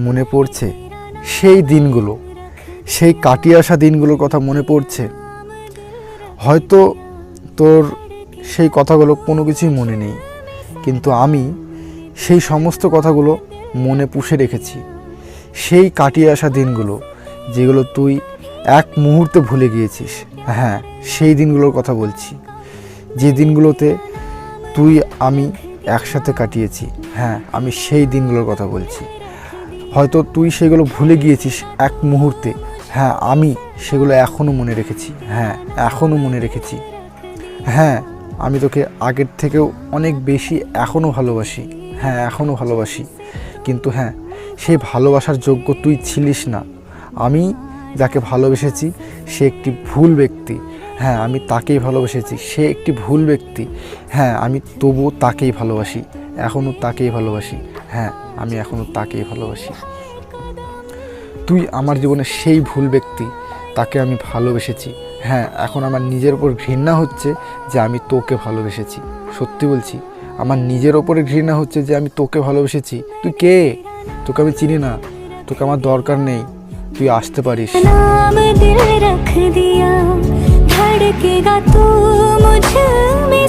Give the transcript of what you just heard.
মনে পড়ছে সেই দিনগুলো, সেই কাটিয়ে আসা দিনগুলোর কথা মনে পড়ছে। হয়তো তোর সেই কথাগুলো কোনো কিছুই মনে নেই, কিন্তু আমি সেই সমস্ত কথাগুলো মনে পুষে রেখেছি। সেই কাটিয়ে আসা দিনগুলো যেগুলো তুই এক মুহূর্তে ভুলে গিয়েছিস। হ্যাঁ, সেই দিনগুলোর কথা বলছি, যে দিনগুলোতে তুই আমি একসাথে কাটিয়েছি। হ্যাঁ, আমি সেই দিনগুলোর কথা বলছি। হয়তো তুই সেগুলো ভুলে গিয়েছিস এক মুহূর্তে, হ্যাঁ আমি সেগুলো এখনও মনে রেখেছি। হ্যাঁ, এখনও মনে রেখেছি। হ্যাঁ, আমি তোকে আগের থেকেও অনেক বেশি এখনও ভালোবাসি। হ্যাঁ, এখনও ভালোবাসি, কিন্তু হ্যাঁ, সেই ভালোবাসার যোগ্য তুই ছিলিস না। আমি যাকে ভালোবেসেছি সে একটি ভুল ব্যক্তি। হ্যাঁ, আমি তাকেই ভালোবেসেছি, সে একটি ভুল ব্যক্তি। হ্যাঁ, আমি তবুও তাকেই ভালোবাসি, এখনও তাকেই ভালোবাসি। হ্যাঁ, আমি এখনও তাকেই ভালোবাসি। তুই আমার জীবনে সেই ভুল ব্যক্তি, তাকে আমি ভালোবেসেছি। হ্যাঁ, এখন আমার নিজের ওপর ঘৃণা হচ্ছে যে আমি তোকে ভালোবেসেছি। সত্যি বলছি, আমার নিজের ওপরে ঘৃণা হচ্ছে যে আমি তোকে ভালোবেসেছি। তুই কে? তোকে আমি চিনি না, তোকে আমার দরকার নেই, তুই আসতে পারিস। नाम दिल रख दिया, धड़केगा तू मुझ में